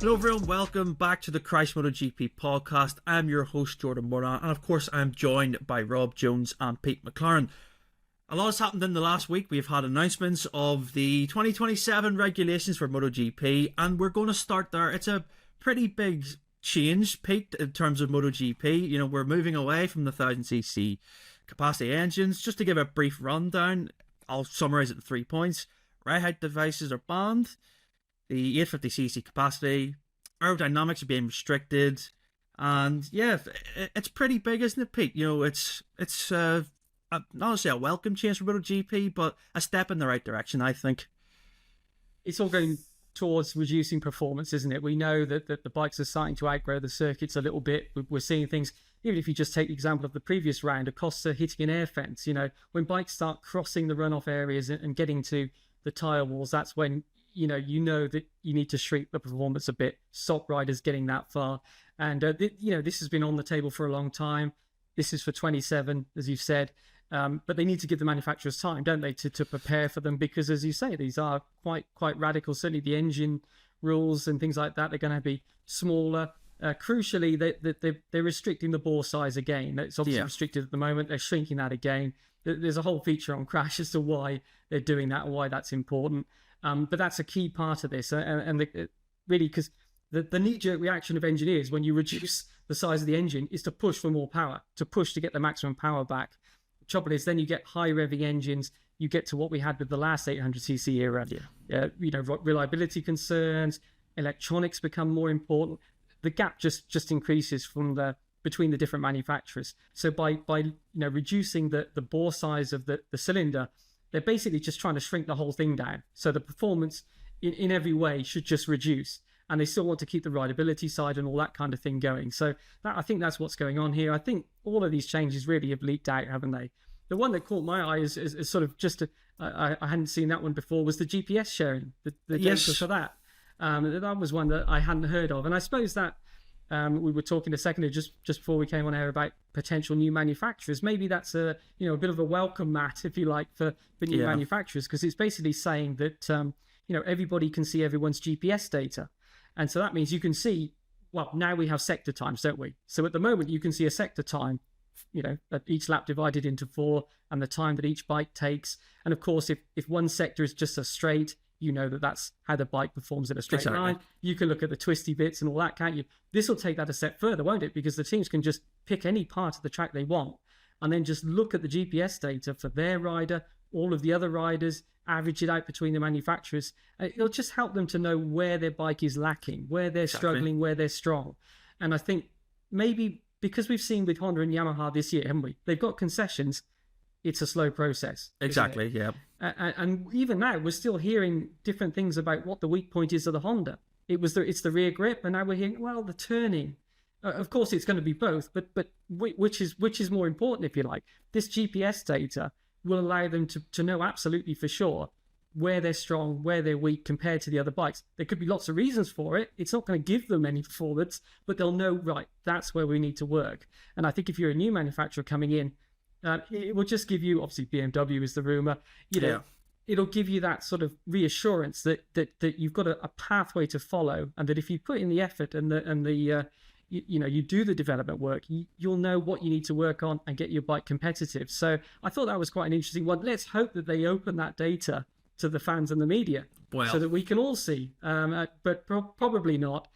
Hello everyone, welcome back to the Christ MotoGP podcast. I'm your host Jordan Moran, and of course I'm joined by Rob Jones and Pete McLaren. A lot has happened in the last week. We've had announcements of the 2027 regulations for MotoGP, and we're going to start there. It's a pretty big change, Pete, in terms of MotoGP. You know, we're moving away from the 1000cc capacity engines. Just to give a brief rundown, I'll summarise it in 3 points. Ride height devices are banned. The 850cc capacity, aerodynamics are being restricted, and yeah, it's pretty big, isn't it, Pete? You know, it's not necessarily a welcome change for MotoGP, but a step in the right direction, I think. It's all going towards reducing performance, isn't it? We know that the bikes are starting to outgrow the circuits a little bit. We're seeing things, even if you just take the example of the previous round, Acosta hitting an air fence. You know, when bikes start crossing the runoff areas and getting to the tyre walls, that's when you know that you need to shrink the performance a bit. Stop riders getting that far. And, this has been on the table for a long time. This is for 27, as you've said. But they need to give the manufacturers time, don't they, to prepare for them? Because, as you say, these are quite radical. Certainly the engine rules and things like that are going to be smaller. Crucially, they're restricting the bore size again. It's obviously restricted at the moment. They're shrinking that again. There's a whole feature on Crash as to why they're doing that and why that's important. But that's a key part of this, really, because the knee-jerk reaction of engineers when you reduce the size of the engine is to push for more power, to push to get the maximum power back. The trouble is, then you get high revving engines. You get to what we had with the last 800cc era. Reliability concerns, electronics become more important. The gap just increases between the different manufacturers. So by reducing the bore size of the cylinder, they're basically just trying to shrink the whole thing down. So the performance in every way should just reduce. And they still want to keep the rideability side and all that kind of thing going. So I think that's what's going on here. I think all of these changes really have leaked out, haven't they? The one that caught my eye is sort of I hadn't seen that one before, was the GPS sharing, the data for that. That was one that I hadn't heard of. And I suppose that we were talking a second ago, just before we came on air, about potential new manufacturers. Maybe that's a bit of a welcome mat, if you like, for new manufacturers, because it's basically saying that everybody can see everyone's GPS data, and so that means you can see. Well, now we have sector times, don't we? So at the moment, you can see a sector time, at each lap divided into 4, and the time that each bike takes. And of course, if one sector is just a straight, that's how the bike performs in a straight line. You can look at the twisty bits and all that, can't you? This will take that a step further, won't it? Because the teams can just pick any part of the track they want and then just look at the GPS data for their rider, all of the other riders, average it out between the manufacturers. It'll just help them to know where their bike is lacking, where they're struggling, where they're strong. And I think maybe because we've seen with Honda and Yamaha this year, haven't we? They've got concessions. It's a slow process. Exactly, yeah. And even now, we're still hearing different things about what the weak point is of the Honda. It's the rear grip, and now we're hearing, well, the turning. Of course, it's going to be both, but which is more important, if you like? This GPS data will allow them to know absolutely for sure where they're strong, where they're weak compared to the other bikes. There could be lots of reasons for it. It's not going to give them any performance, but they'll know, right, that's where we need to work. And I think if you're a new manufacturer coming in, it will just give you, obviously BMW is the rumor, it'll give you that sort of reassurance that you've got a pathway to follow, and that if you put in the effort and you do the development work, you'll know what you need to work on and get your bike competitive. So I thought that was quite an interesting one. Let's hope that they open that data to the fans and the media, so that we can all see, but probably not.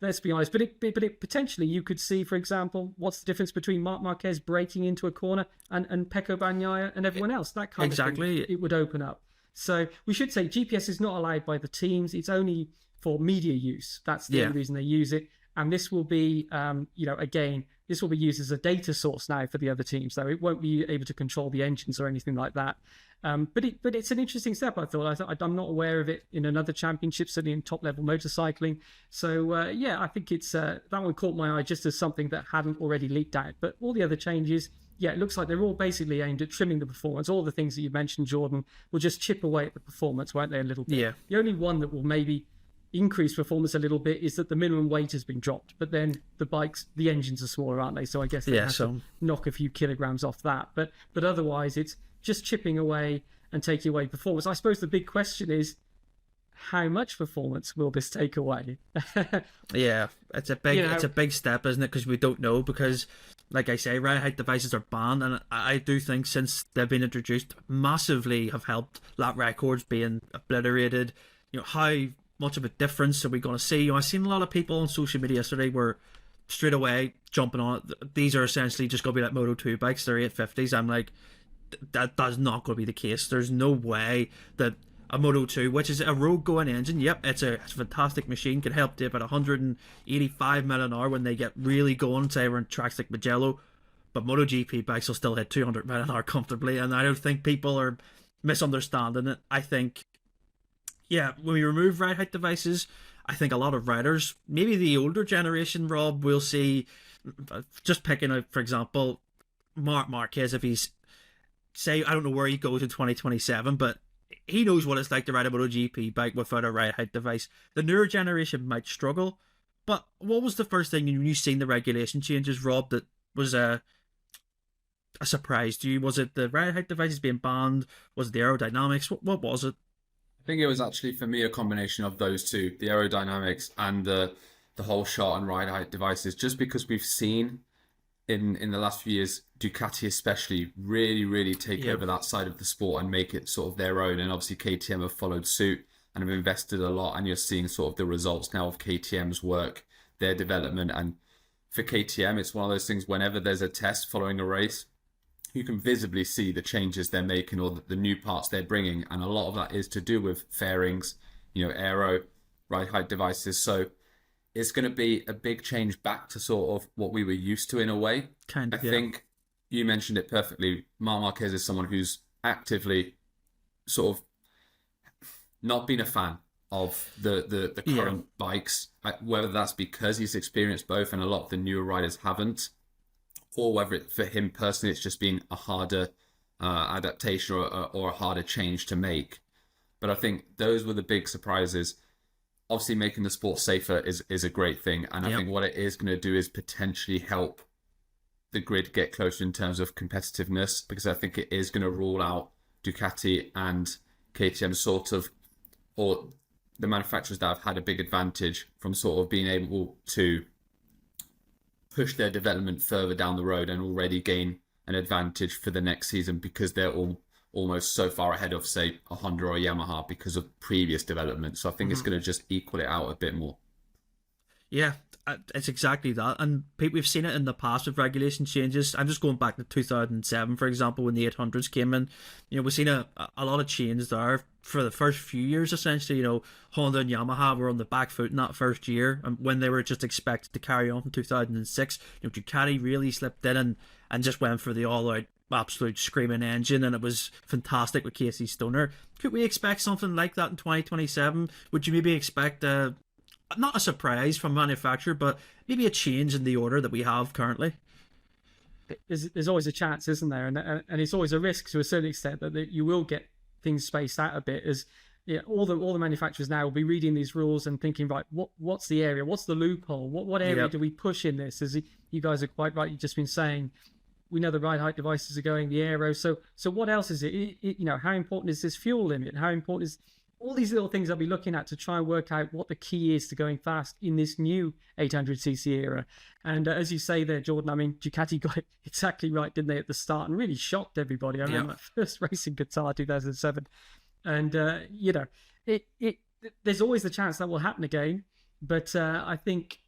Let's be honest. But it potentially, you could see, for example, what's the difference between Marc Marquez breaking into a corner and Pecco Bagnaia and everyone else. That kind of thing, it would open up. So we should say GPS is not allowed by the teams. It's only for media use. That's the only reason they use it. And this will be, again, this will be used as a data source now for the other teams, though it won't be able to control the engines or anything like that. But it's an interesting step, I thought. I'm not aware of it in another championship, certainly in top-level motorcycling. So, I think it's that one caught my eye just as something that hadn't already leaked out. But all the other changes, it looks like they're all basically aimed at trimming the performance. All the things that you mentioned, Jordan, will just chip away at the performance, won't they, a little bit? Yeah. The only one that will maybe increase performance a little bit is that the minimum weight has been dropped, but then the engines are smaller, aren't they? So I guess they have to knock a few kilograms off that. But otherwise, it's just chipping away and taking away performance. I suppose the big question is, how much performance will this take away? Yeah, it's a big step, isn't it? Because we don't know. Because, like I say, ride height devices are banned, and I do think since they've been introduced, massively have helped lap records being obliterated. How much of a difference are we going to see? I've seen a lot of people on social media yesterday were straight away jumping on it. These are essentially just going to be like Moto 2 bikes. They're 850s. I'm like, that's not going to be the case. There's no way that a Moto 2, which is a road-going engine, yep, it's a fantastic machine, can help to about 185 mile an hour when they get really going, say we're in tracks like Mugello, but MotoGP bikes will still hit 200 mile an hour comfortably, and I don't think people are misunderstanding it. I think, yeah, when we remove ride height devices, I think a lot of riders, maybe the older generation, Rob, will see, just picking out, for example, Marc Marquez, if he's, say, I don't know where he goes in 2027, but he knows what it's like to ride a MotoGP bike without a ride height device. The newer generation might struggle, but what was the first thing when you seen the regulation changes, Rob, that was a surprise to you? Was it the ride height devices being banned? Was it the aerodynamics? What was it? I think it was actually, for me, a combination of those two, the aerodynamics and the whole shot and ride height devices, just because we've seen in the last few years, Ducati especially really take over that side of the sport and make it sort of their own. And obviously KTM have followed suit and have invested a lot, and you're seeing sort of the results now of KTM's work, their development. And for KTM, it's one of those things, whenever there's a test following a race, you can visibly see the changes they're making or the new parts they're bringing. And a lot of that is to do with fairings, aero, ride height devices. So it's going to be a big change back to sort of what we were used to in a way. I think you mentioned it perfectly. Marc Marquez is someone who's actively sort of not been a fan of the current bikes, whether that's because he's experienced both and a lot of the newer riders haven't, or whether for him personally it's just been a harder adaptation or a harder change to make. But I think those were the big surprises. Obviously, making the sport safer is a great thing. And I think what it is going to do is potentially help the grid get closer in terms of competitiveness, because I think it is going to rule out Ducati and KTM sort of, or the manufacturers that have had a big advantage from sort of being able to push their development further down the road and already gain an advantage for the next season because they're almost so far ahead of, say, a Honda or a Yamaha because of previous development. So I think it's going to just equal it out a bit more. Yeah, it's exactly that. And we've seen it in the past with regulation changes. I'm just going back to 2007, for example, when the 800s came in. We've seen a lot of change there for the first few years, essentially. Honda and Yamaha were on the back foot in that first year, and when they were just expected to carry on in 2006, Ducati really slipped in and just went for the all-out absolute screaming engine, and it was fantastic with Casey Stoner. Could we expect something like that in 2027? Would you maybe expect not a surprise from manufacturer, but maybe a change in the order that we have currently? There's always a chance, isn't there? And it's always a risk to a certain extent that you will get things spaced out a bit. As all the manufacturers now will be reading these rules and thinking, right, what's the area? What's the loophole? What area do we push in this? As you guys are quite right, you've just been saying, we know the ride height devices are going, the aero. So what else is it? How important is this fuel limit? How important is all these little things I'll be looking at to try and work out what the key is to going fast in this new 800cc era. And as you say there, Jordan, I mean, Ducati got it exactly right, didn't they, at the start, and really shocked everybody. I remember that first race in Qatar 2007. And, there's always the chance that will happen again. But I think,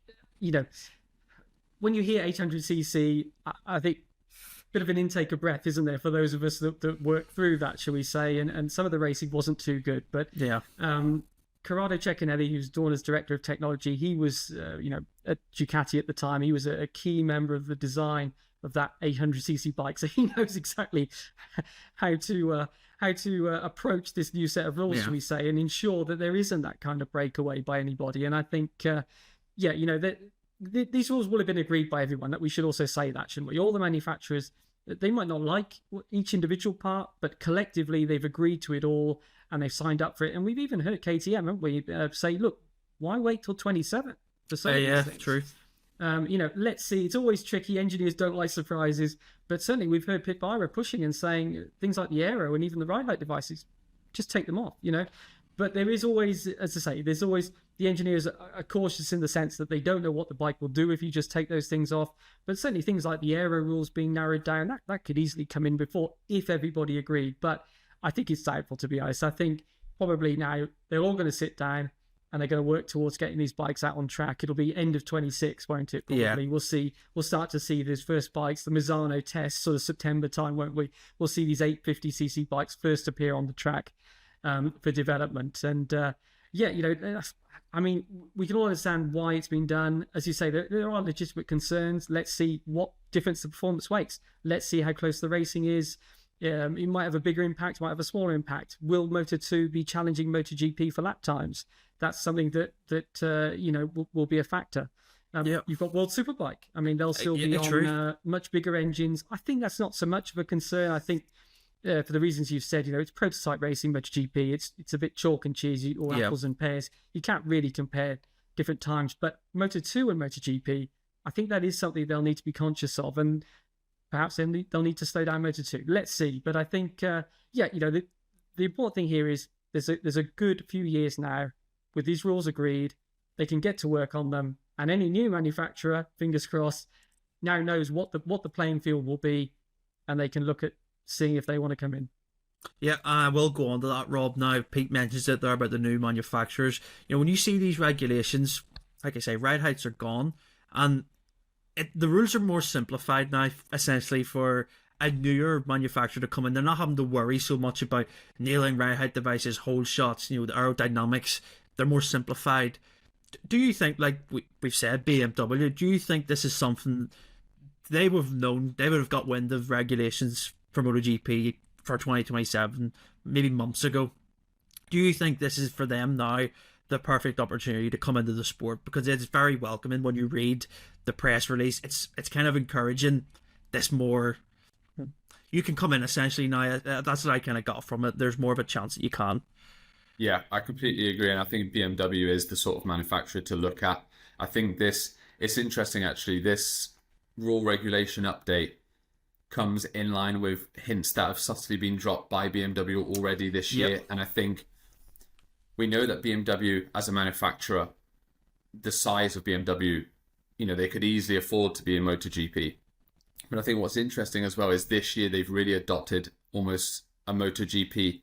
when you hear 800cc, I think bit of an intake of breath, isn't there, for those of us that work through that, shall we say, and some of the racing wasn't too good. But Corrado Cecchinelli, who's Dorna's director of technology, he was at Ducati at the time. He was a key member of the design of that 800cc bike, so he knows exactly how to approach this new set of rules, shall we say, and ensure that there isn't that kind of breakaway by anybody. And I think these rules will have been agreed by everyone. That we should also say that, shouldn't we? All the manufacturers, they might not like each individual part, but collectively they've agreed to it all and they've signed up for it. And we've even heard KTM, haven't we, say, look, why wait till 27 to say these things? True. Let's see. It's always tricky. Engineers don't like surprises, but certainly we've heard Pit Byra pushing and saying things like the aero and even the ride height devices, just take them off, But there is always, as I say, there's always the engineers are cautious in the sense that they don't know what the bike will do if you just take those things off. But certainly things like the aero rules being narrowed down, that could easily come in before if everybody agreed. But I think it's doubtful, to be honest. I think probably now they're all going to sit down and they're going to work towards getting these bikes out on track. It'll be end of 26, won't it? Probably. Yeah. We'll start to see these first bikes, the Misano test, sort of September time, won't we? We'll see these 850cc bikes first appear on the track for development. And I mean, we can all understand why it's been done. As you say, there are legitimate concerns. Let's see what difference the performance makes. Let's see how close the racing is. It might have a bigger impact, might have a smaller impact. Will Moto2 be challenging MotoGP for lap times? That's something that will be a factor. You've got World Superbike. I mean, they'll still be on much bigger engines. I think that's not so much of a concern. I think for the reasons you've said, it's prototype racing, MotoGP. It's a bit chalk and cheese or apples and pears. You can't really compare different times. But Moto2 and MotoGP, I think that is something they'll need to be conscious of. And perhaps they'll need to slow down Moto2. Let's see. But I think, the important thing here is there's a good few years now with these rules agreed. They can get to work on them. And any new manufacturer, fingers crossed, now knows what the playing field will be. And they can look at seeing if they want to come in. Yeah, I will go on to that, Rob. Now, Pete mentions it there about the new manufacturers. When you see these regulations, like I say, ride heights are gone. And the rules are more simplified now, essentially, for a newer manufacturer to come in. They're not having to worry so much about nailing ride height devices, hold shots, the aerodynamics. They're more simplified. Do you think, like we've said, BMW, do you think this is something they would have known, they would have got wind of regulations for MotoGP for 2027, maybe months ago? Do you think this is for them now the perfect opportunity to come into the sport? Because it's very welcoming when you read the press release. It's kind of encouraging this more. You can come in essentially now. That's what I kind of got from it. There's more of a chance that you can. Yeah, I completely agree. And I think BMW is the sort of manufacturer to look at. I think it's interesting actually. This rule regulation update comes in line with hints that have subtly been dropped by BMW already this year. And I think we know that BMW as a manufacturer, the size of BMW, they could easily afford to be in MotoGP. But I think what's interesting as well is this year they've really adopted almost a MotoGP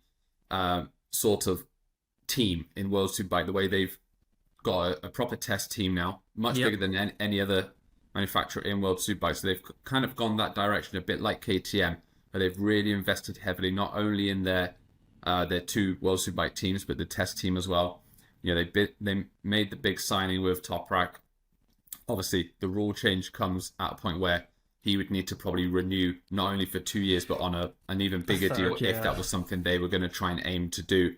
sort of team in World Superbike. The way they've got a proper test team now, much bigger than any other manufacturer in World Superbike. So they've kind of gone that direction, a bit like KTM, where they've really invested heavily, not only in their two World Superbike teams, but the test team as well. They made the big signing with Toprak. Obviously, the rule change comes at a point where he would need to probably renew not only for 2 years, but on an even bigger deal if that was something they were going to try and aim to do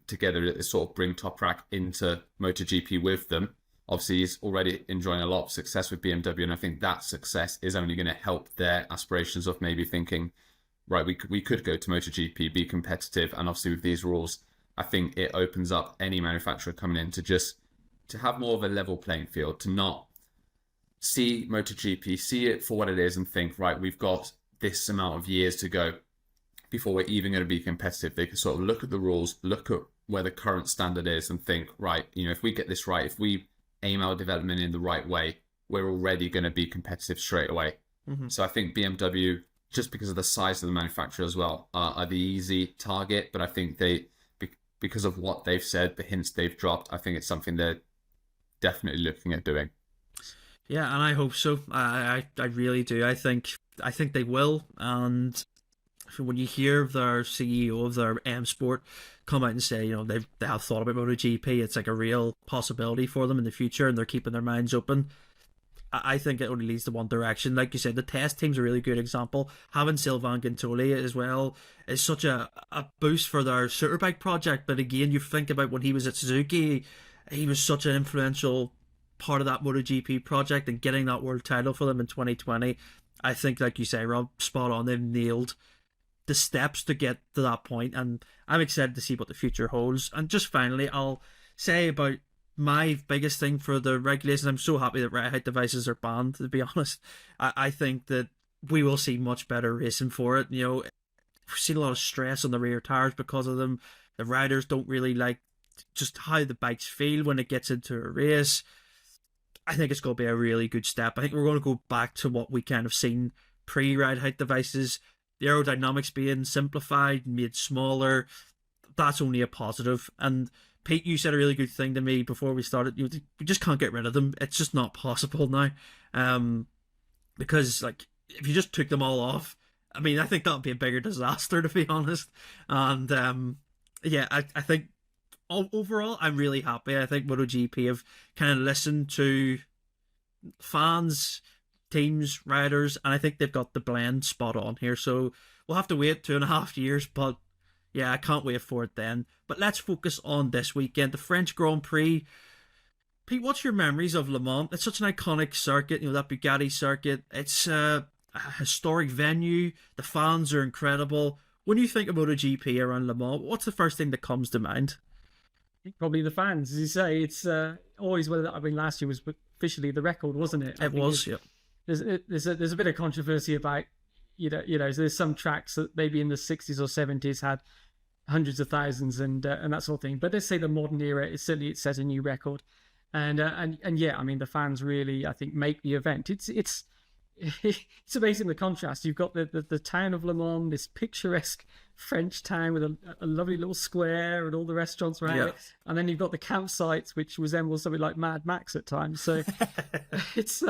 together, to sort of bring Toprak into MotoGP with them. Obviously, he's already enjoying a lot of success with BMW, and I think that success is only going to help their aspirations of maybe thinking, right, we could go to MotoGP, be competitive, and obviously with these rules, I think it opens up any manufacturer coming in to have more of a level playing field, to not see MotoGP, see it for what it is, and think, right, we've got this amount of years to go before we're even going to be competitive. They can sort of look at the rules, look at where the current standard is, and think, right, if we get this right, if we aim our development in the right way, we're already going to be competitive straight away. Mm-hmm. So I think BMW, just because of the size of the manufacturer as well, are the easy target. But I think because of what they've said, the hints they've dropped, I think it's something they're definitely looking at doing. Yeah, and I hope so. I really do. I think they will. And when you hear their CEO of their M Sport come out and say, they have thought about MotoGP, it's like a real possibility for them in the future, and they're keeping their minds open. I think it only leads to one direction. Like you said, the test team's a really good example. Having Sylvain Guintoli as well is such a boost for their Superbike project. But again, you think about when he was at Suzuki, he was such an influential part of that MotoGP project, and getting that world title for them in 2020. I think, like you say, Rob, spot on. They've nailed the steps to get to that point, and I'm excited to see what the future holds. And just finally, I'll say about my biggest thing for the regulations, I'm so happy that ride height devices are banned, to be honest. I think that we will see much better racing for it. We've seen a lot of stress on the rear tires because of them. The riders don't really like just how the bikes feel when it gets into a race. I think it's going to be a really good step. I think we're going to go back to what we kind of seen pre-ride height devices. The aerodynamics being simplified, made smaller. That's only a positive. And Pete, you said a really good thing to me before we started. We just can't get rid of them. It's just not possible now. Because like if you just took them all off, I mean, I think that would be a bigger disaster, to be honest. And yeah, I think overall, I'm really happy. I think MotoGP have kind of listened to fans, teams, riders, and I think they've got the blend spot on here. So we'll have to wait 2.5 years, but yeah, I can't wait for it then. But let's focus on this weekend, the French Grand Prix. Pete, what's your memories of Le Mans? It's such an iconic circuit, that Bugatti circuit. It's a historic venue. The fans are incredible. When you think of MotoGP around Le Mans, what's the first thing that comes to mind? Probably the fans, as you say. It's always last year was officially the record, wasn't it? It was, yeah. There's a bit of controversy about, there's some tracks that maybe in the 60s or 70s had hundreds of thousands and that sort of thing. But let's say the modern era, it set a new record, and yeah, I mean the fans really, I think, make the event. It's amazing the contrast. You've got the town of Le Mans, this picturesque French town with a lovely little square and all the restaurants around it, and then you've got the campsites which resemble something like Mad Max at times. So it's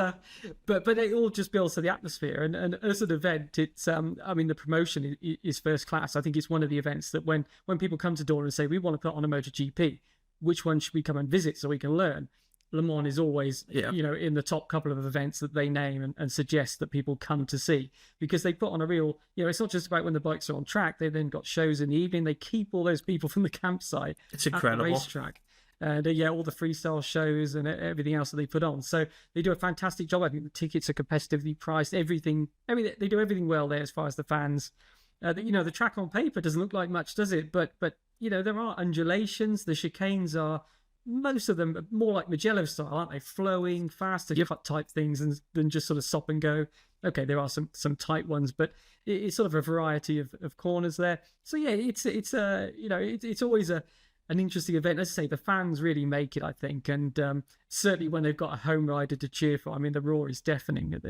but it all just builds to the atmosphere, and as an event, it's I mean the promotion is first class. I think it's one of the events that when people come to Dorna and say we want to put on a MotoGP, which one should we come and visit so we can learn? Le Mans is always, in the top couple of events that they name and suggest that people come to see, because they put on a real, it's not just about when the bikes are on track. They then got shows in the evening. They keep all those people from the campsite. It's incredible. At the racetrack. And all the freestyle shows and everything else that they put on. So they do a fantastic job. I think the tickets are competitively priced. Everything. I mean, they do everything well there as far as the fans. The track on paper doesn't look like much, does it? But there are undulations. The chicanes are, most of them, more like Mugello style, aren't they? Flowing, faster cut type things than just sort of stop and go. Okay, there are some tight ones, but it's sort of a variety of corners there. So yeah, it's always an interesting event. As I say, the fans really make it, I think, and certainly when they've got a home rider to cheer for, I mean, the roar is deafening.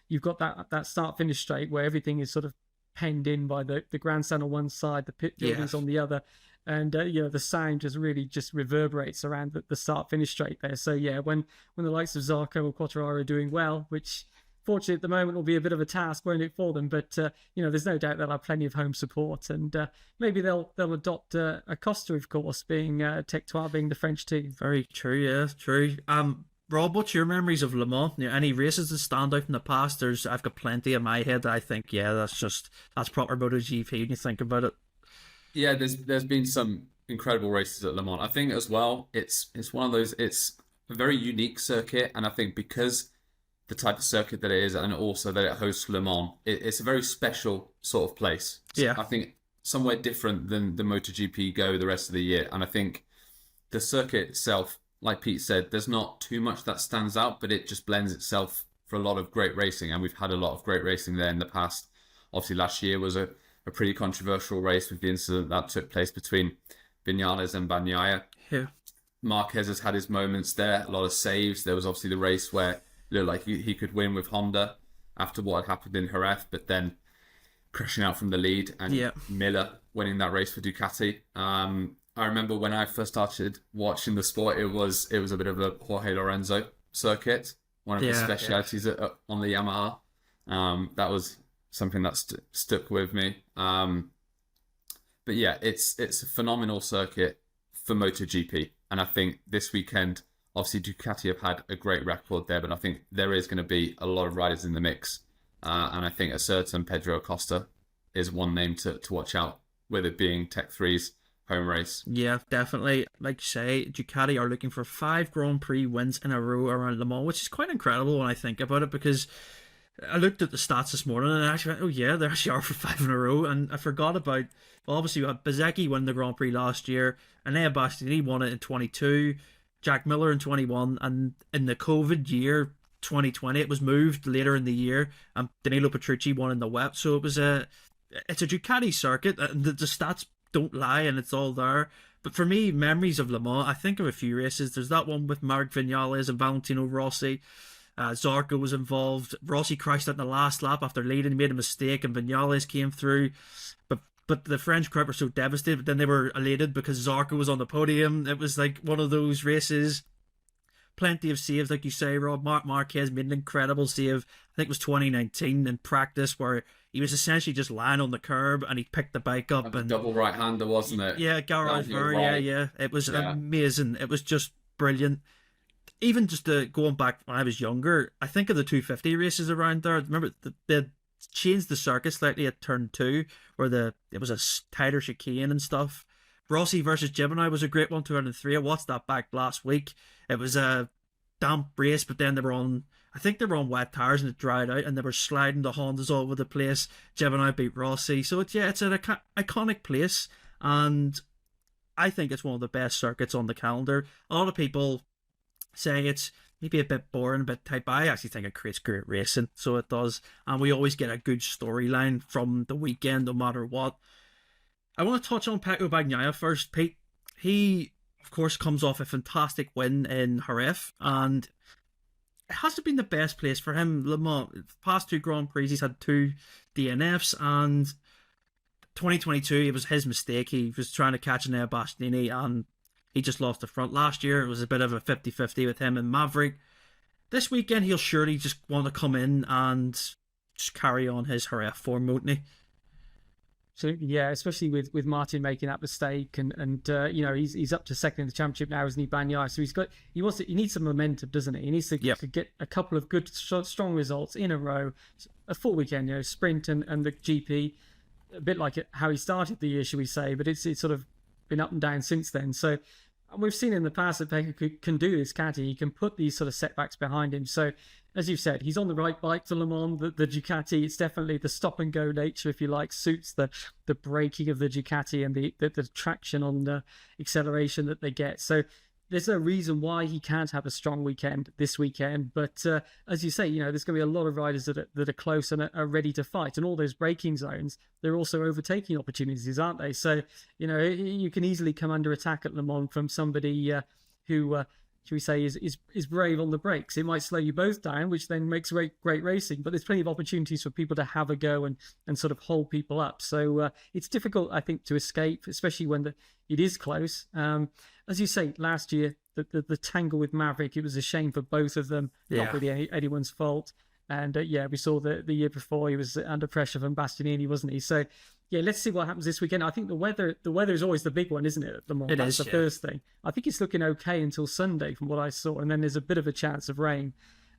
You've got that start finish straight where everything is sort of penned in by the grandstand on one side, the pit buildings on the other. And the sound just reverberates around the start finish straight there. So yeah, when the likes of Zarco or Quartararo are doing well, which fortunately at the moment will be a bit of a task, won't it, for them? But there's no doubt they'll have plenty of home support, and maybe they'll adopt Acosta, of course, being Tech 12 being the French team. Very true, yeah, true. Rob, what's your memories of Le Mans? Any races that stand out from the past? I've got plenty in my head that I think, that's proper MotoGP when you think about it. Yeah, there's been some incredible races at Le Mans. I think as well, it's one of those. It's a very unique circuit, and I think because the type of circuit that it is, and also that it hosts Le Mans, it's a very special sort of place. Yeah, I think somewhere different than the MotoGP go the rest of the year, and I think the circuit itself, like Pete said, there's not too much that stands out, but it just blends itself for a lot of great racing, and we've had a lot of great racing there in the past. Obviously, last year was a pretty controversial race with the incident that took place between Vinales and Bagnaia. Yeah. Marquez has had his moments there, a lot of saves. There was obviously the race where it looked like he could win with Honda after what had happened in Jerez, but then crashing out from the lead, and Miller winning that race for Ducati. I remember when I first started watching the sport, it was a bit of a Jorge Lorenzo circuit, one of the specialities on the Yamaha. That was something that stuck with me. But yeah, it's a phenomenal circuit for MotoGP. And I think this weekend, obviously Ducati have had a great record there, but I think there is going to be a lot of riders in the mix. And I think a certain Pedro Acosta is one name to watch out, with it being Tech 3's home race. Yeah, definitely. Like you say, Ducati are looking for 5 Grand Prix wins in a row around Le Mans, which is quite incredible when I think about it, because I looked at the stats this morning and I actually went, oh yeah, they actually are for 5 in a row. And I forgot about, well, obviously we had Bezzecchi win the Grand Prix last year, and Enea Bastianini won it in 22, Jack Miller in 21, and in the COVID year, 2020, it was moved later in the year, and Danilo Petrucci won in the wet. So it's a Ducati circuit, and the stats don't lie, and it's all there. But for me, memories of Le Mans, I think of a few races. There's that one with Marc Vinales and Valentino Rossi. Zarco was involved. Rossi crashed out in the last lap after leading. He made a mistake, and Vinales came through. But the French crowd were so devastated. But then they were elated because Zarco was on the podium. It was like one of those races. Plenty of saves, like you say, Rob. Marc Marquez made an incredible save. I think it was 2019 in practice, where he was essentially just lying on the curb and he picked the bike up. And double right-hander, wasn't it? Yeah, Garage Ver, yeah. It was amazing. It was just brilliant. Even just going back when I was younger, I think of the 250 races around there. Remember, they changed the circuit slightly at turn 2, where it was a tighter chicane and stuff. Rossi versus Gemini was a great one, 203. I watched that back last week. It was a damp race, but then I think they were on wet tires and it dried out, and they were sliding the Hondas all over the place. Gemini beat Rossi. So it's an iconic place, and I think it's one of the best circuits on the calendar. A lot of people say it's maybe a bit boring, a bit type. I actually think it creates great racing, so it does, and we always get a good storyline from the weekend, no matter what. I want to touch on Pecco Bagnaia first, Pete. He, of course, comes off a fantastic win in Jerez, and it hasn't been the best place for him. Le Mans, past 2 Grand Prix, he's had 2 DNFs, and 2022, it was his mistake. He was trying to catch an Air Bastianini, and he just lost the front. Last year, it was a bit of a 50-50 with him and Maverick. This weekend, he'll surely just want to come in and just carry on his Jerez form, won't he? Absolutely, yeah. Especially with Martin making that mistake, and he's up to second in the championship now, isn't he, Bagnaia? So he needs some momentum, doesn't he? He needs to get a couple of good, strong results in a row, a full weekend, sprint and the GP, a bit like how he started the year, should we say? But it's sort of been up and down since then. So we've seen in the past that Pecco can do this, can't he? He can put these sort of setbacks behind him. So, as you've said, he's on the right bike for Le Mans. The Ducati, it's definitely the stop-and-go nature, if you like, suits the braking of the Ducati and the traction on the acceleration that they get. So there's no reason why he can't have a strong weekend this weekend. But as you say, there's going to be a lot of riders that are close and are ready to fight. And all those braking zones, they're also overtaking opportunities, aren't they? So, you can easily come under attack at Le Mans from somebody who, should we say, is brave on the brakes. It might slow you both down, which then makes great racing. But there's plenty of opportunities for people to have a go and sort of hold people up. So it's difficult, I think, to escape, especially when it is close. As you say, last year, the tangle with Maverick, it was a shame for both of them, not really anyone's fault. And we saw the year before he was under pressure from Bastianini, wasn't he? So yeah, let's see what happens this weekend. I think the weather is always the big one, isn't it, at the moment? That's the first thing. I think it's looking okay until Sunday from what I saw, and then there's a bit of a chance of rain.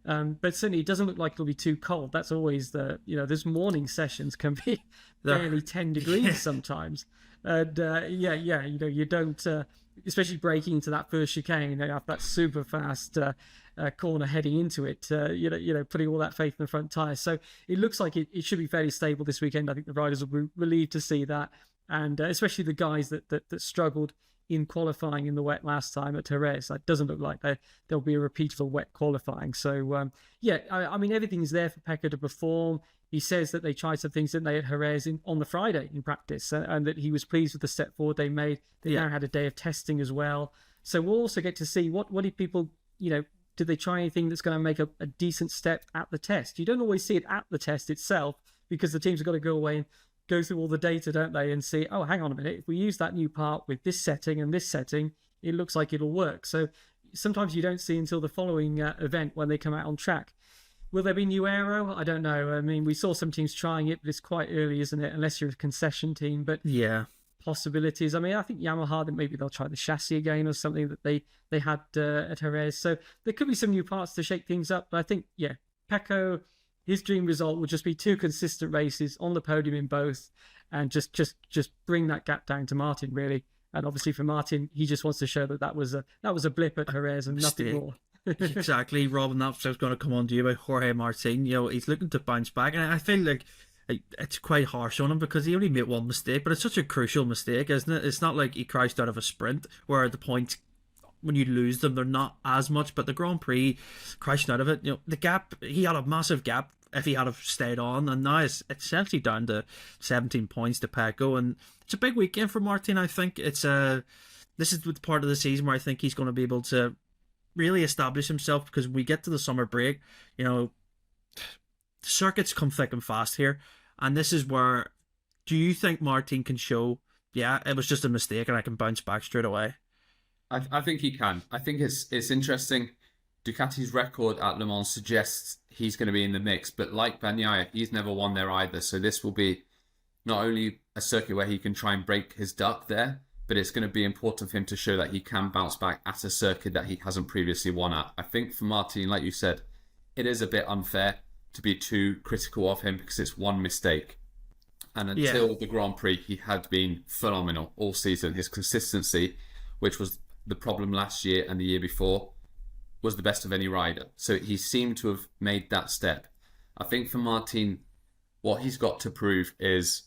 But certainly it doesn't look like it'll be too cold. That's always those morning sessions can be barely 10 degrees sometimes. And you don't, especially breaking into that first chicane, they have that super fast corner heading into it, putting all that faith in the front tyre. So it looks like it should be fairly stable this weekend. I think the riders will be relieved to see that. And especially the guys that struggled in qualifying in the wet last time at Jerez. It doesn't look like there'll be a repeat of a wet qualifying. So, I mean, everything's there for Pecco to perform. He says that they tried some things, didn't they, at Jerez on the Friday in practice, and that he was pleased with the step forward they made. They now had a day of testing as well. So we'll also get to see what did people, did they try anything that's going to make a decent step at the test? You don't always see it at the test itself because the teams have got to go away and go through all the data, don't they, and see, oh, hang on a minute, if we use that new part with this setting and this setting, it looks like it'll work. So sometimes you don't see until the following event when they come out on track. Will there be new aero? I don't know. I mean, we saw some teams trying it, but it's quite early, isn't it? Unless you're a concession team. But yeah, possibilities. I mean, I think Yamaha, that maybe they'll try the chassis again or something that they had at Jerez. So there could be some new parts to shake things up. But I think, Pecco, his dream result would just be 2 consistent races on the podium in both, and just bring that gap down to Martin, really. And obviously for Martin, he just wants to show that was a blip at Jerez and nothing more. Exactly, Rob, and that's what I was going to come on to you about Jorge Martin. He's looking to bounce back, and I feel like it's quite harsh on him because he only made one mistake, but it's such a crucial mistake, isn't it? It's not like he crashed out of a sprint where the points, when you lose them, they're not as much, but the Grand Prix, crashing out of it, the gap, he had a massive gap if he had have stayed on, and now it's essentially down to 17 points to Pecco, and it's a big weekend for Martin. I think this is the part of the season where I think he's going to be able to really establish himself, because we get to the summer break, the circuits come thick and fast here, and this is where, do you think Martin can show, yeah, it was just a mistake and I can bounce back straight away? I think he can. I think it's interesting. Ducati's record at Le Mans suggests he's going to be in the mix, but like Bagnaia, he's never won there either. So this will be not only a circuit where he can try and break his duck there, but it's going to be important for him to show that he can bounce back at a circuit that he hasn't previously won at. I think for Martin, like you said, it is a bit unfair to be too critical of him because it's one mistake. And until the Grand Prix, he had been phenomenal all season. His consistency, which was the problem last year and the year before, was the best of any rider. So he seemed to have made that step. I think for Martin, what he's got to prove is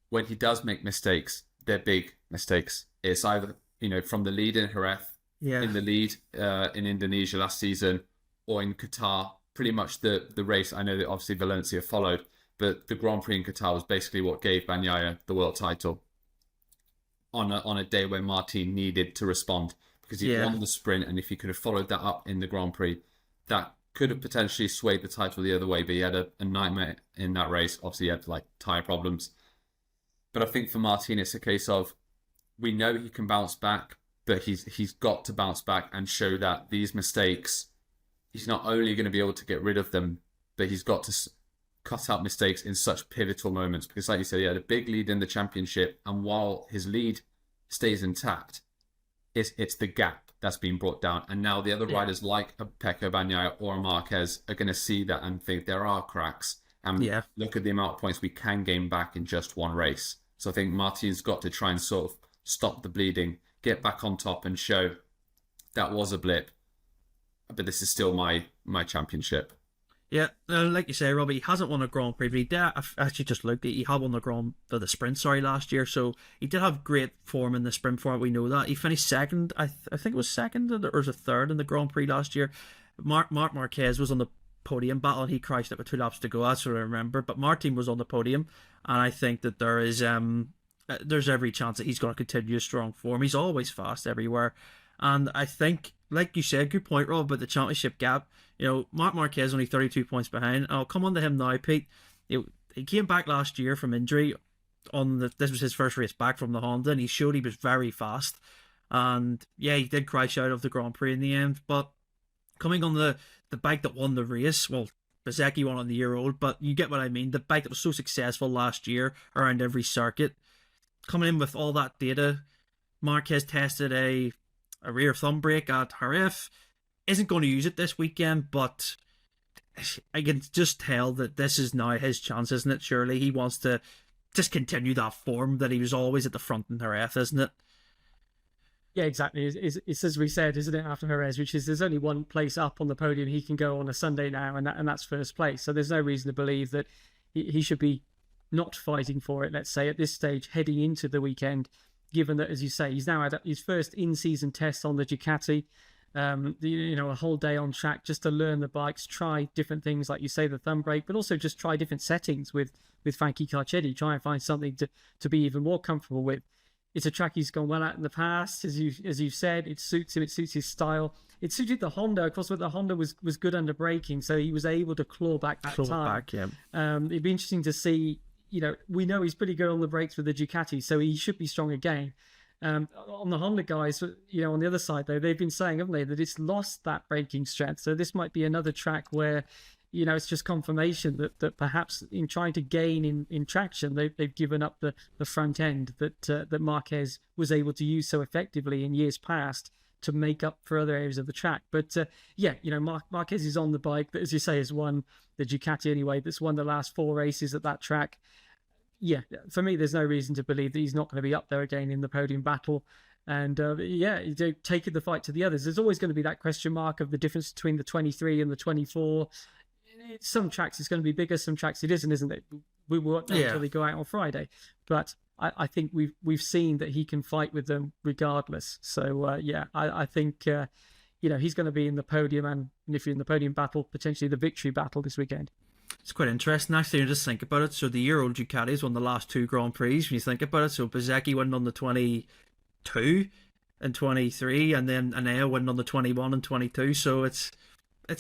when he does make mistakes, they're big mistakes. It's either, from the lead in Jerez, in the lead in Indonesia last season, or in Qatar, pretty much the race. I know that obviously Valencia followed, but the Grand Prix in Qatar was basically what gave Bagnaia the world title on a day where Martin needed to respond, because he won the sprint, and if he could have followed that up in the Grand Prix, that could have potentially swayed the title the other way, but he had a nightmare in that race. Obviously, he had tyre problems. But I think for Martin, it's a case of, we know he can bounce back, but he's got to bounce back and show that these mistakes, he's not only going to be able to get rid of them, but he's got to cut out mistakes in such pivotal moments. Because like you said, he had a big lead in the championship, and while his lead stays intact, it's the gap that's been brought down. And now the other riders like a Pecco Bagnaia or a Marquez are going to see that and think there are cracks. And look at the amount of points we can gain back in just one race. So I think Martin's got to try and sort of stop the bleeding, get back on top and show that was a blip, but this is still my championship. Yeah, like you say, Robbie, he hasn't won a Grand Prix, but he did, I've actually just looked, he had won the sprint, last year, so he did have great form in the sprint format, we know that. He finished second, I think it was second, or was it third in the Grand Prix last year. Marc Marquez was on the podium battle, and he crashed it with 2 laps to go, that's what I remember, but Martin was on the podium, and I think that there's every chance that he's going to continue a strong form. He's always fast everywhere, and I think, like you said, good point, Rob, about the championship gap. Marc Marquez only 32 points behind. I'll come on to him now, Pete. He came back last year from injury. This was his first race back from the Honda, and he showed he was very fast. And yeah, he did crash out of the Grand Prix in the end. But coming on the bike that won the race, well, Bezzecchi won on the year old, but you get what I mean. The bike that was so successful last year around every circuit, coming in with all that data, Marquez tested a rear thumb brake at Jerez. Isn't going to use it this weekend, but I can just tell that this is now his chance, isn't it? Surely he wants to just continue that form that he was always at the front in Jerez, isn't it? Yeah, exactly. It's as we said, isn't it, after Jerez, which is there's only one place up on the podium he can go on a Sunday now, and that's first place. So there's no reason to believe that he should be not fighting for it, let's say, at this stage, heading into the weekend, given that, as you say, he's now had his first in-season test on the Ducati. A whole day on track just to learn the bikes, try different things, like you say, the thumb brake, but also just try different settings with Frankie Carcetti, try and find something to be even more comfortable with. It's a track he's gone well at in the past, as you've said. It suits him, it suits his style. It suited the Honda, of course, but the Honda was good under braking, so he was able to claw back that time. It'd be interesting to see. We know he's pretty good on the brakes with the Ducati, so he should be strong again. On the Honda guys, on the other side, though, they've been saying, haven't they, that it's lost that braking strength. So this might be another track where, it's just confirmation that perhaps in trying to gain in traction, they've given up the front end that Marquez was able to use so effectively in years past to make up for other areas of the track. But Marquez is on the bike that, as you say, has won the Ducati anyway, that's won the last 4 races at that track. Yeah, for me, there's no reason to believe that he's not going to be up there again in the podium battle. And taking the fight to the others. There's always going to be that question mark of the difference between the 23 and the 24. Some tracks it's going to be bigger, some tracks it isn't it? We won't know until they go out on Friday. But I think we've seen that he can fight with them regardless. So I think he's going to be in the podium, and if you're in the podium battle, potentially the victory battle this weekend. It's quite interesting, actually, you just think about it. So the year-old Ducatis won the last two Grand Prix, when you think about it. So Bezzecchi won on the 22 and 23, and then Anea won on the 21 and 22. So it's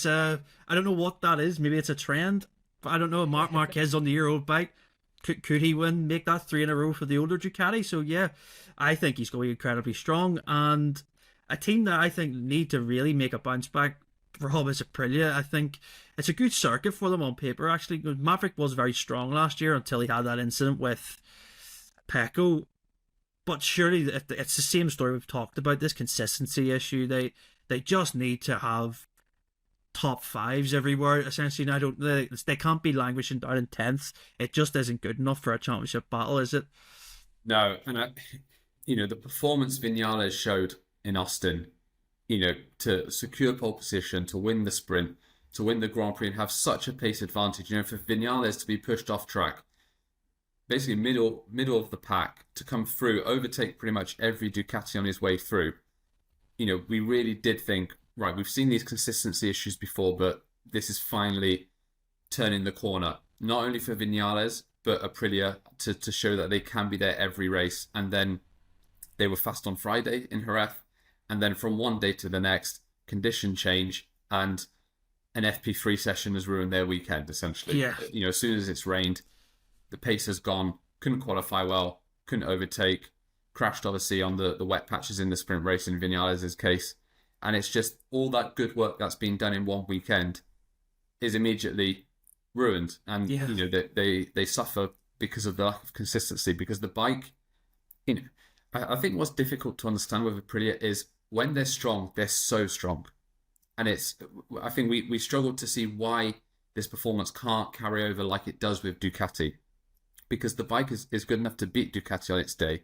a, I don't know what that is. Maybe it's a trend, but I don't know. Marc Marquez on the year-old bike. Could he make that three in a row for the older Ducati? So yeah, I think he's going to be incredibly strong. And a team that I think need to really make a bounce back, Rob, is Aprilia. I think it's a good circuit for them on paper, actually. Maverick was very strong last year until he had that incident with Pecco. But surely it's the same story we've talked about, this consistency issue. They just need to have top fives everywhere, essentially. And I don't, they can't be languishing down in 10th. It just isn't good enough for a championship battle, is it? No, and the performance Vinales showed in Austin, to secure pole position, to win the sprint, to win the Grand Prix and have such a pace advantage, for Vinales to be pushed off track, basically middle of the pack, to come through, overtake pretty much every Ducati on his way through. We really did think, right, we've seen these consistency issues before, but this is finally turning the corner, not only for Vinales, but Aprilia, to show that they can be there every race. And then they were fast on Friday in Jerez. And then from one day to the next, condition change, and an FP3 session has ruined their weekend, essentially. Yeah. As soon as it's rained, the pace has gone, couldn't qualify well, couldn't overtake, crashed obviously on the wet patches in the sprint race in Vinales' case. And it's just all that good work that's been done in one weekend is immediately ruined. And, they suffer because of the lack of consistency, because the bike, I think what's difficult to understand with Aprilia is when they're strong, they're so strong. And I think we struggle to see why this performance can't carry over like it does with Ducati, because the bike is good enough to beat Ducati on its day.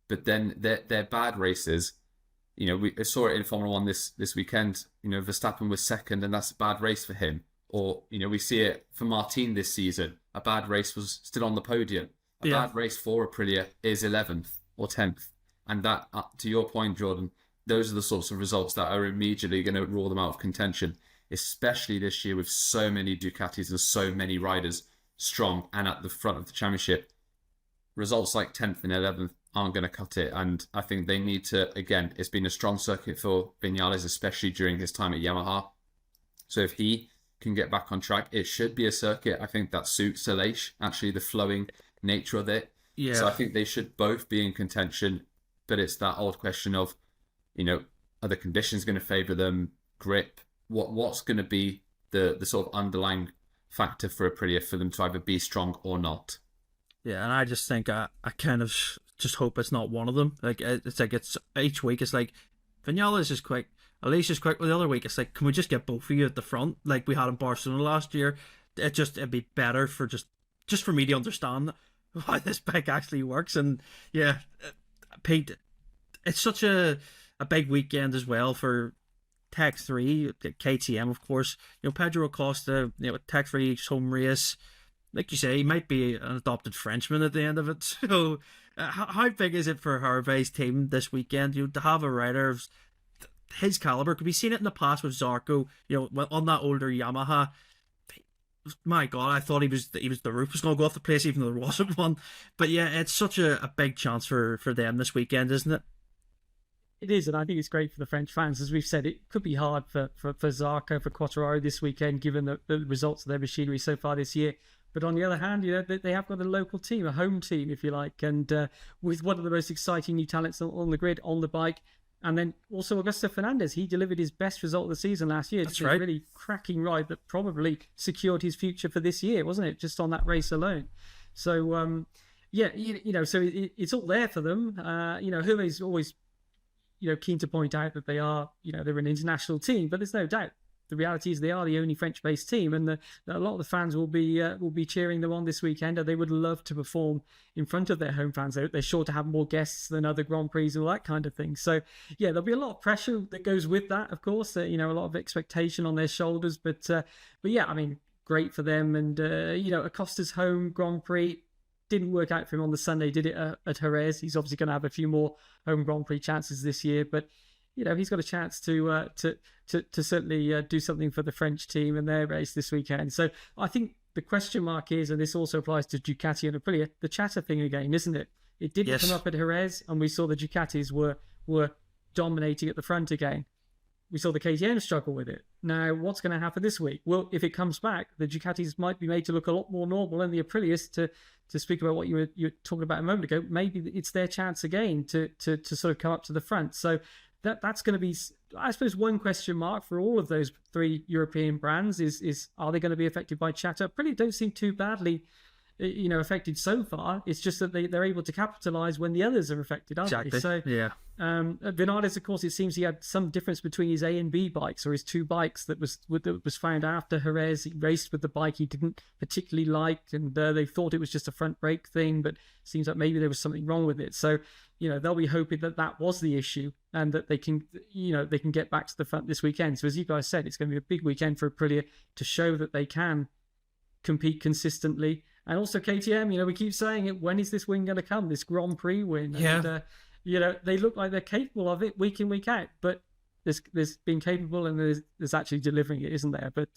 But then their bad races, we saw it in Formula 1 this weekend. Verstappen was second, and that's a bad race for him. Or, we see it for Martin this season. A bad race was still on the podium. A bad race for Aprilia is 11th or 10th. And that, to your point, Jordan, those are the sorts of results that are immediately going to rule them out of contention, especially this year with so many Ducatis and so many riders strong and at the front of the championship. Results like 10th and 11th aren't going to cut it. And I think they need to, again, it's been a strong circuit for Vinales, especially during his time at Yamaha. So if he can get back on track, it should be a circuit, I think, that suits Aleix, actually, the flowing nature of it. Yeah. So I think they should both be in contention, but it's that old question of, are the conditions going to favour them? Grip? What's going to be the sort of underlying factor for Aprilia for them to either be strong or not? Yeah, and I just think I kind of just hope it's not one of them. Like it's each week it's like Vinales is quick, Aleix is quick. Well, the other week it's like, can we just get both of you at the front like we had in Barcelona last year? It'd be better for just for me to understand how this bike actually works. And yeah, Pete, it's such a big weekend as well for Tech 3, KTM, of course. Pedro Acosta, Tech 3's home race. Like you say, he might be an adopted Frenchman at the end of it. So, how big is it for Hervé's team this weekend? To have a rider of his caliber. Could we seen it in the past with Zarco? On that older Yamaha. My God, I thought the roof was going to go off the place, even though there wasn't one. But yeah, it's such a big chance for them this weekend, isn't it? It is, and I think it's great for the French fans. As we've said, it could be hard for Zarco, for Quartararo this weekend, given the results of their machinery so far this year. But on the other hand, they have got a local team, a home team, if you like, and with one of the most exciting new talents on the grid, on the bike. And then also Augusto Fernandez, he delivered his best result of the season last year. That's right. A really cracking ride that probably secured his future for this year, wasn't it? Just on that race alone. So, so it's all there for them. Hervé's always, keen to point out that they are, they're an international team, but there's no doubt. The reality is they are the only French-based team, and a lot of the fans will be cheering them on this weekend, and they would love to perform in front of their home fans. They're sure to have more guests than other Grand Prix and all that kind of thing. So, yeah, there'll be a lot of pressure that goes with that, of course. A lot of expectation on their shoulders, but yeah, I mean, great for them. And Acosta's home Grand Prix didn't work out for him on the Sunday, did it? At Jerez, he's obviously going to have a few more home Grand Prix chances this year, but he's got a chance to certainly do something for the French team and their race this weekend. So I think the question mark is, and this also applies to Ducati and Aprilia, the chatter thing again, isn't it? It didn't come up at Jerez, and we saw the Ducatis were dominating at the front again. We saw the KTM struggle with it. Now, what's going to happen this week? Well, if it comes back, the Ducatis might be made to look a lot more normal, and the Aprilias, to speak about what you were talking about a moment ago, maybe it's their chance again to sort of come up to the front. So that's going to be, I suppose, one question mark for all of those three European brands is are they going to be affected by chatter? Aprilia don't seem too badly affected so far. It's just that they're able to capitalize when the others are affected, aren't they? So yeah. Vinales, of course, it seems he had some difference between his A and B bikes, or his two bikes that was found after Jerez. He raced with the bike he didn't particularly like, and they thought it was just a front brake thing, but it seems like maybe there was something wrong with it. So they'll be hoping that was the issue, and that they can get back to the front this weekend. So as you guys said, it's going to be a big weekend for Aprilia to show that they can compete consistently. And also KTM, we keep saying it, when is this win going to come, this Grand Prix win? Yeah. And, they look like they're capable of it week in, week out, but there's been capable and there's actually delivering it, isn't there? But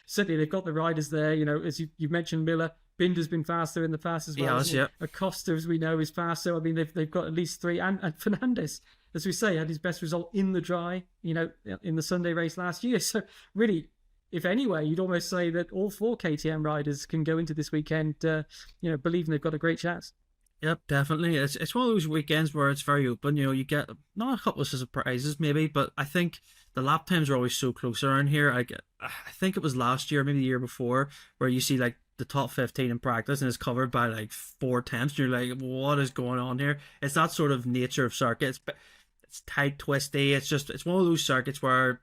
certainly they've got the riders there. As you mentioned, Miller, Binder's been faster in the past as well. Yes, yeah. Acosta, as we know, is faster. I mean, they've got at least three, and Fernandez, as we say, had his best result in the dry, in the Sunday race last year. So really, if anyway, you'd almost say that all four KTM riders can go into this weekend, believing they've got a great chance. Yep, definitely. It's one of those weekends where it's very open. You get not a couple of surprises maybe, but I think the lap times are always so close around here. I think it was last year, maybe the year before, where you see like the top 15 in practice and it's covered by like 4 tenths. And you're like, what is going on here? It's that sort of nature of circuit. It's tight, twisty. It's one of those circuits where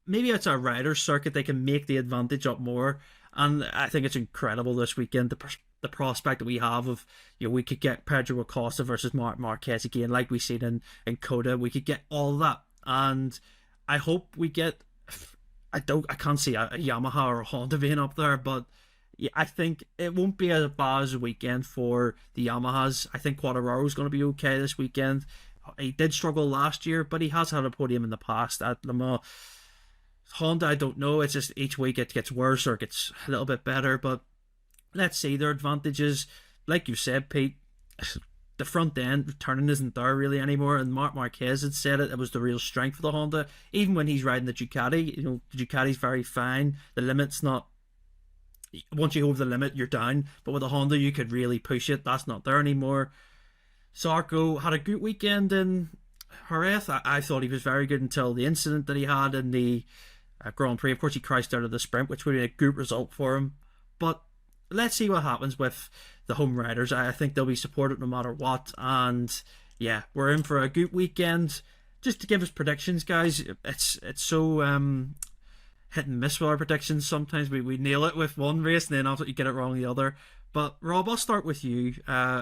maybe it's a rider's circuit, they can make the advantage up more. And I think it's incredible this weekend, the prospect that we have of, we could get Pedro Acosta versus Marc Marquez again, like we seen in Coda. We could get all that. And I hope we get, I can't see a Yamaha or a Honda being up there, but yeah, I think it won't be as bad as a weekend for the Yamahas. I think Quartararo's going to be okay this weekend. He did struggle last year, but he has had a podium in the past at Le Mans. Honda, I don't know. It's just each week it gets worse or it gets a little bit better. But let's see, their advantages, like you said, Pete, the front end turning isn't there really anymore. And Marc Marquez had said it was the real strength of the Honda. Even when he's riding the Ducati, the Ducati's very fine. The limit's not, once you go over the limit, you're down. But with the Honda, you could really push it. That's not there anymore. Zarco had a good weekend in Jerez. I thought he was very good until the incident that he had in the Grand Prix. Of course, he crashed out of the sprint, which would be a good result for him. But let's see what happens with the home riders. I think they'll be supported no matter what. And yeah, we're in for a good weekend. Just to give us predictions, guys, it's so hit and miss with our predictions. Sometimes we nail it with one race and then absolutely get it wrong the other. But Rob, I'll start with you.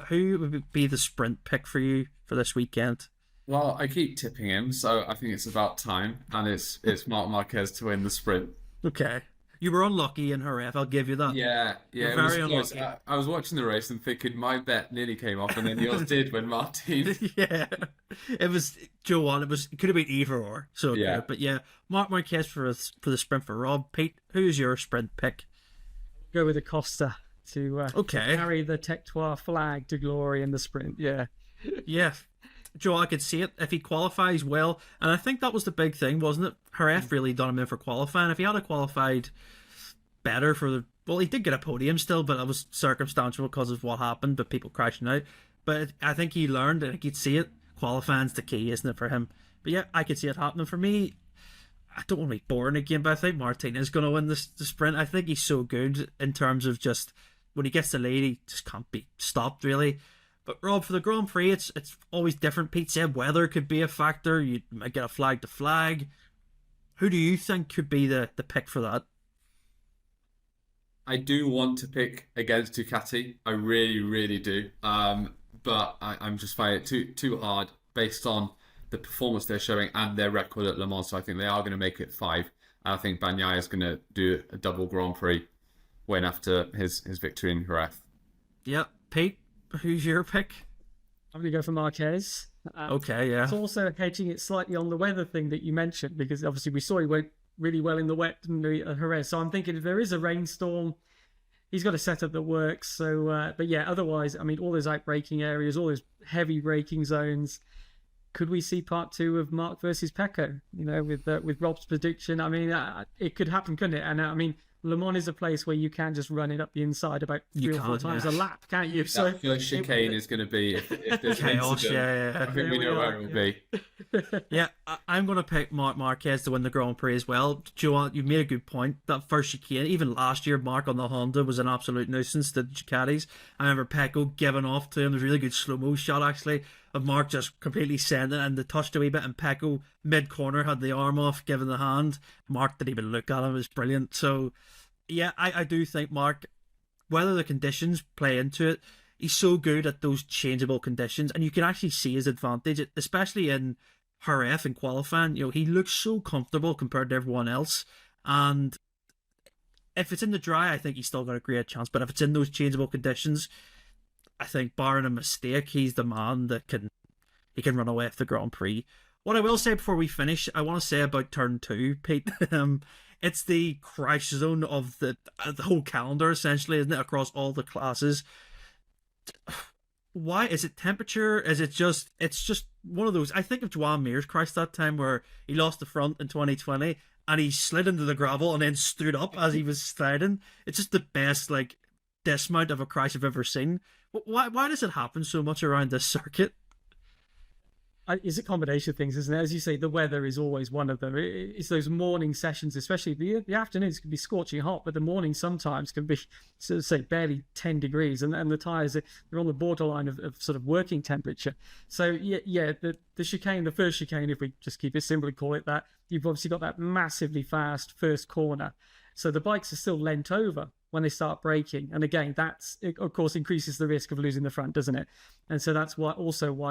Who would be the sprint pick for you for this weekend? Well, I keep tipping him, so I think it's about time, and it's Marc Marquez to win the sprint. Okay. You were unlucky in Jerez, I'll give you that. Yeah, it very was close. unlucky. I was watching the race and thinking my bet nearly came off, and then yours did when Martin. Yeah. It was, Joe on, it could have been either or. So Yeah. good. But yeah, Marc Marquez for the sprint for Rob. Pete, who's your sprint pick? Go with Acosta to Okay. carry the Tectois flag to glory in the sprint. Yeah. Yeah. Joe, I could see it if he qualifies well, and I think that was the big thing, wasn't it? Jerez really done him in for qualifying. If he had qualified better he did get a podium still, but it was circumstantial because of what happened, but people crashing out. But I think he learned, and I could see it. Qualifying's the key, isn't it, for him? But yeah, I could see it happening. For me, I don't want to be boring again, but I think Martin is going to win the sprint. I think he's so good in terms of just when he gets the lead, he just can't be stopped, really. But Rob, for the Grand Prix, it's always different. Pete said weather could be a factor. You might get a flag to flag. Who do you think could be the pick for that? I do want to pick against Ducati. I really, really do. But I'm just finding it too hard based on the performance they're showing and their record at Le Mans. So I think they are going to make it 5. And I think Bagnaia is going to do a double Grand Prix win after his victory in Jerez. Yep. Pete, who's your pick? I'm going to go for Marquez. Okay, yeah. It's also hedging it slightly on the weather thing that you mentioned, because obviously we saw he went really well in the wet in Jerez. So I'm thinking if there is a rainstorm, he's got a setup that works. So, but yeah, otherwise, I mean, all those out braking areas, all those heavy braking zones. Could we see part 2 of Mark versus Pecco? With Rob's prediction, I mean, it could happen, couldn't it? And I mean, Le Mans is a place where you can just run it up the inside about 3 or 4 times a lap, can't you? So I feel like chicane is going to be if there's chaos. incident, I think we know where it will be. Yeah, I'm going to pick Marc Marquez to win the Grand Prix as well. Joe, you made a good point. That first chicane, even last year, Mark on the Honda was an absolute nuisance to the Ducatis. I remember Pecco giving off to him. There's a really good slow-mo shot, actually, of Mark just completely sending it, and they touched a wee bit, and Pecco, mid-corner, had the arm off, giving the hand. Mark didn't even look at him. It was brilliant. So, yeah, I do think Mark, whether the conditions play into it, he's so good at those changeable conditions, and you can actually see his advantage, especially in Jerez in qualifying. He looks so comfortable compared to everyone else, and if it's in the dry, I think he's still got a great chance, but if it's in those changeable conditions, I think barring a mistake, he's the man that can run away with the Grand Prix. What I will say before we finish, I want to say about turn 2, Pete. It's the crash zone of the whole calendar, essentially, isn't it, across all the classes? Why is it temperature? Is it just? It's just one of those. I think of Joan Mir's crash that time where he lost the front in 2020 and he slid into the gravel and then stood up as he was sliding. It's just the best dismount of a crash I've ever seen. Why does it happen so much around this circuit? It's a combination of things, isn't it? As you say, the weather is always one of them. It's those morning sessions, especially the afternoons can be scorching hot, but the morning sometimes can be, sort of say, barely 10 degrees, and the tyres, they're on the borderline of sort of working temperature. So, yeah, the chicane, the first chicane, if we just keep it simple and call it that, you've obviously got that massively fast first corner. So the bikes are still leant over when they start braking. And again, it of course increases the risk of losing the front, doesn't it? And so that's why.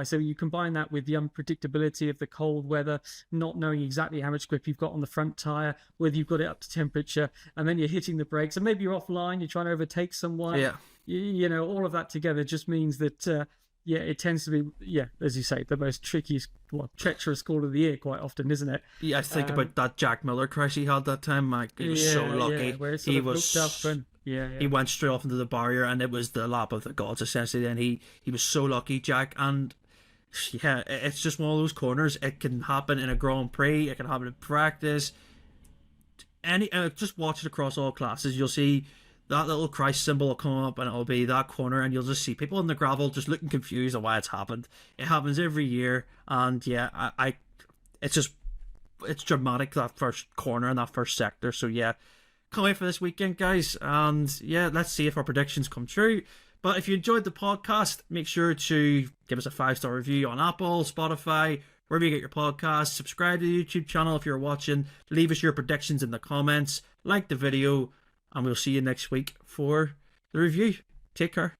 So you combine that with the unpredictability of the cold weather, not knowing exactly how much grip you've got on the front tire, whether you've got it up to temperature, and then you're hitting the brakes, and maybe you're offline, you're trying to overtake someone. Yeah. All of that together just means that, it tends to be, as you say, the most treacherous call of the year quite often, isn't it? Yeah, I think about that Jack Miller crash he had that time. He was so lucky. Where it He was up and, he went straight off into the barrier, and it was the lap of the gods essentially. And he was so lucky, Jack. And yeah, it's just one of those corners. It can happen in a Grand Prix. It can happen in practice. Just watch it across all classes. You'll see that little Christ symbol will come up, and it'll be that corner, and you'll just see people in the gravel just looking confused on why it's happened. It happens every year, and yeah, it's dramatic, that first corner and that first sector. So yeah, can't wait for this weekend, guys, and yeah, let's see if our predictions come true. But if you enjoyed the podcast, make sure to give us a 5-star review on Apple, Spotify, wherever you get your podcasts. Subscribe to the YouTube channel if you're watching. Leave us your predictions in the comments. Like the video. And we'll see you next week for the review. Take care.